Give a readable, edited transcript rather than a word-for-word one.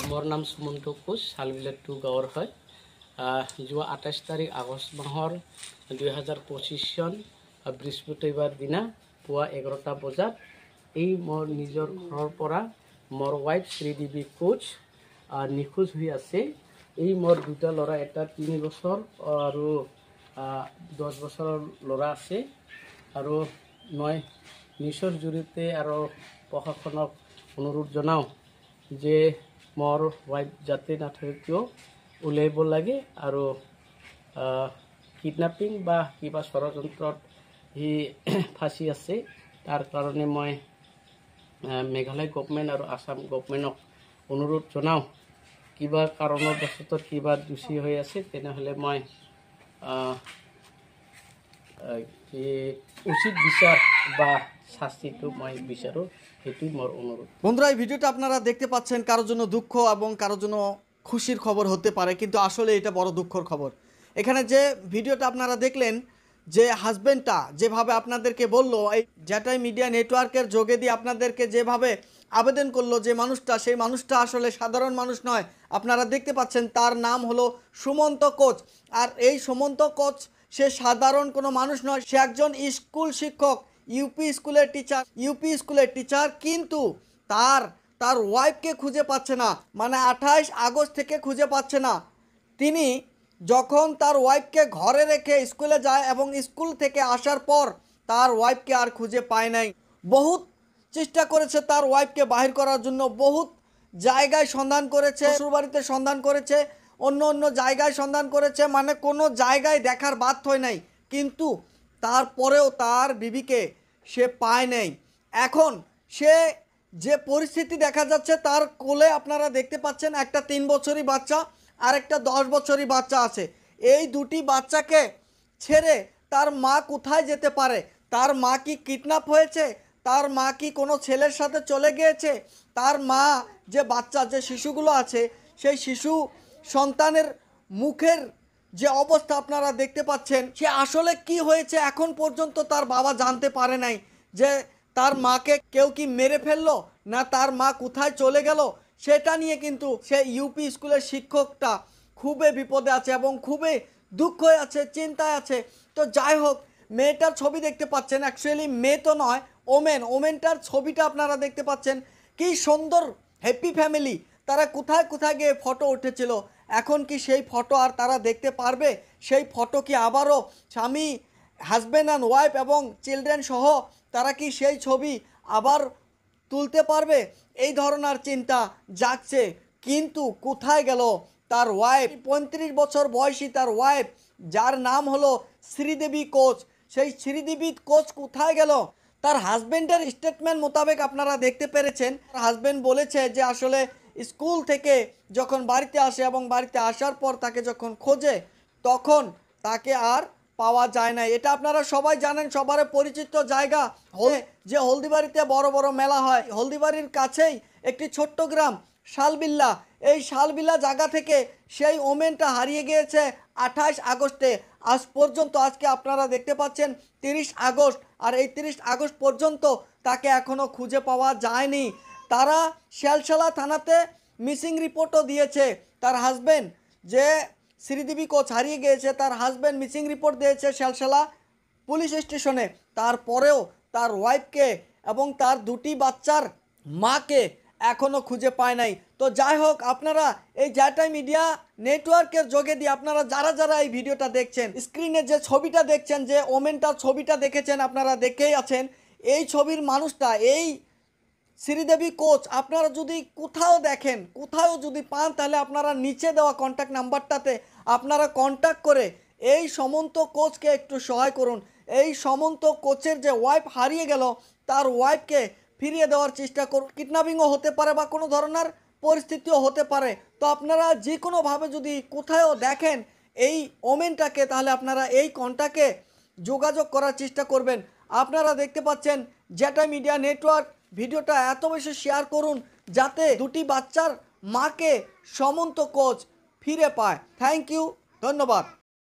মোৰ নাম সুমন্ত কোচ, শালবিলা 2 গাঁৱৰ হয়। যোৱা 28 তাৰিখ আগষ্ট মাহৰ 2025 চন বৃহস্পতিবাৰ দিনা পুৱা 11টা বজাত এই মোৰ নিজৰ ঘৰৰ পৰা মোৰ ৱাইফ শ্ৰীদেৱী কোচ নিখোজ হৈ আছে। এই মোৰ দুটা ল'ৰা, এটা 3 বছৰ আৰু 10 বছৰৰ ল'ৰা আছে। আৰু মই নিউজৰ জৰিয়তে আৰু প্ৰশাসনক অনুৰোধ জনাওঁ যে মোৰ ৱাইফ যাতে নাথাকে কিয় উলিয়াব লাগে, আৰু কিডনাপিং বা কিবা ষড়যন্ত্ৰত সি ফাঁচি আছে। তাৰ কাৰণে মই মেঘালয় গভৰ্ণমেণ্ট আৰু আসাম গভৰ্ণমেণ্টক অনুৰোধ জনাওঁ, কিবা কাৰণবশতঃ কিবা দোষী হৈ আছে তেনেহ'লে মই উচিত বিচার বা শাস্তিটো মই বিচারো, এটাই মোর অনুরোধ। বন্ধুরা, এই ভিডিওটা আপনারা দেখতে পাচ্ছেন, কারোর জন্য দুঃখ এবং কারোর জন্য খুশির খবর হতে পারে, কিন্তু আসলে এটা বড় দুঃখর খবর। এখানে যে ভিডিওটা আপনারা দেখলেন, যে হাজবেন্ডটা যেভাবে আপনাদেরকে বললো, এই জ্যাটাই মিডিয়া নেটওয়ার্কের যোগেদি আপনাদেরকে যেভাবে আবেদন করলো, যে মানুষটা, সেই মানুষটা আসলে সাধারণ মানুষ নয়। আপনারা দেখতে পাচ্ছেন তার নাম হলো সুমন্ত কোচ। আর এই সুমন্ত কোচ সে সাধারণ কোনো মানুষ নয়, সে একজন স্কুল শিক্ষক, ইউপি স্কুলের টিচার। কিন্তু তার ওয়াইফকে খুঁজে পাচ্ছে না, মানে 28 আগস্ট থেকে খুঁজে পাচ্ছে না। তিনি যখন তার ওয়াইফকে ঘরে রেখে স্কুলে যায় এবং স্কুল থেকে আসার পর তার ওয়াইফকে আর খুঁজে পায় নাই। বহুত চেষ্টা করেছে তার ওয়াইফকে বাহির করার জন্য, বহুত জায়গায় সন্ধান করেছে, শ্বশুরবাড়িতে সন্ধান করেছে, অন্য জায়গায় সন্ধান করেছে, মানে কোনো জায়গায় দেখার বাধ্য হয় নাই। কিন্তু তারপরেও তার বিবিকে সে পায় নাই। এখন সে যে পরিস্থিতি দেখা যাচ্ছে, তার কোলে আপনারা দেখতে পাচ্ছেন একটা 3 বছরই বাচ্চা আর একটা 10 বছরই বাচ্চা আছে। এই দুটি বাচ্চাকে ছেড়ে তার মা কোথায় যেতে পারে? তার মা কি কিডন্যাপ হয়েছে? তার মা কি কোনো ছেলের সাথে চলে গিয়েছে? তার মা যে বাচ্চা, যে শিশুগুলো আছে, সেই শিশু সন্তানের মুখের যে অবস্থা আপনারা দেখতে পাচ্ছেন, সে আসলে কি হয়েছে এখন পর্যন্ত তার বাবা জানতে পারে নাই। যে তার মাকে কেউ কি মেরে ফেললো, না তার মা কোথায় চলে গেল, সেটা নিয়ে কিন্তু সে ইউপি স্কুলের শিক্ষকটা খুবই বিপদে আছে এবং খুবই দুঃখ আছে, চিন্তায় আছে। তো যাই হোক, মেয়েটার ছবি দেখতে পাচ্ছেন, অ্যাকচুয়ালি মেয়ে তো নয়, ওমেনটার ছবিটা আপনারা দেখতে পাচ্ছেন। কি সুন্দর হ্যাপি ফ্যামিলি, তারা কোথায় কোথায় গিয়ে ফটো উঠেছিল। এখন কি সেই ফটো আর তারা দেখতে পারবে? সেই ফটো কি আবারও স্বামী, হাজব্যান্ড অ্যান্ড ওয়াইফ এবং চিলড্রেন সহ তারা কি সেই ছবি আবার তুলতে পারবে? এই ধরনের চিন্তা জাগছে। কিন্তু কোথায় গেল তার ওয়াইফ? 35 বছর বয়সী তার ওয়াইফ, যার নাম হলো শ্রীদেবী কোচ, সেই শ্রীদেবী কোচ কোথায় গেল? তার হাজব্যান্ডের স্টেটমেন্ট মোতাবেক আপনারা দেখতে পেরেছেন, হাজব্যান্ড বলেছে যে আসলে স্কুল থেকে যখন বাড়িতে আসে এবং বাড়িতে আসার পর তাকে যখন খোঁজে, তখন তাকে আর পাওয়া যায় না। এটা আপনারা সবাই জানেন, সবার পরিচিত জায়গা যে হলদিবাড়িতে বড় বড় মেলা হয়, হলদিবাড়ির কাছেই একটি ছোট্ট গ্রাম শালবিল্লা। এই শালবিল্লা জায়গা থেকে সেই ওমেনটা হারিয়ে গিয়েছে 28 আগস্টে। আজ পর্যন্ত, আজকে আপনারা দেখতে পাচ্ছেন 30 আগস্ট, আর এই 30 আগস্ট পর্যন্ত তাকে এখনও খুঁজে পাওয়া যায়নি। তারা শ্যালশালা থানাতে মিসিং রিপোর্টও দিয়েছে। তার হাজব্যান্ড, যে শ্রীদেবী কোচ হারিয়ে গিয়েছে, তার হাজব্যান্ড মিসিং রিপোর্ট দিয়েছে শ্যালশালা পুলিশ স্টেশনে। তারপরেও তার ওয়াইফকে এবং তার দুটি বাচ্চার মাকে এখনও খুঁজে পায় নাই। তো যাই হোক, আপনারা এই জ্যাটাই মিডিয়া নেটওয়ার্কের যোগেদি আপনারা যারা এই ভিডিওটা দেখছেন, স্ক্রিনে যে ছবিটা দেখছেন, যে ওমেনটার ছবিটা দেখেছেন, আপনারা দেখেই আছেন। এই ছবির মানুষটা, এই শ্রীদেবী কোচ, আপনারা যদি কোথাও দেখেন, কোথাও যদি পান, তাহলে আপনারা নিচে দেওয়া কন্ট্যাক্ট নাম্বারটাতে আপনারা কন্ট্যাক্ট করে এই সমন্ত কোচকে একটু সহায় করুন। এই সমন্ত কোচের যে ওয়াইফ হারিয়ে গেল, তার ওয়াইফকে ফিরিয়ে দেওয়ার চেষ্টা করুন। কিডন্যাপিংও হতে পারে বা কোনো ধরনের পরিস্থিতিও হতে পারে। তো আপনারা যে কোনোভাবে যদি কোথাও দেখেন এই ওমেনটাকে, তাহলে আপনারা এই কন্ট্যাক্টে যোগাযোগ করার চেষ্টা করবেন। আপনারা দেখতে পাচ্ছেন জ্যাটাই মিডিয়া নেটওয়ার্ক, ভিডিওটা এত বেশি শেয়ার করুন যাতে দুটি বাচ্চার মাকে সুমন্ত কোচ ফিরে পায়। থ্যাংক ইউ, ধন্যবাদ।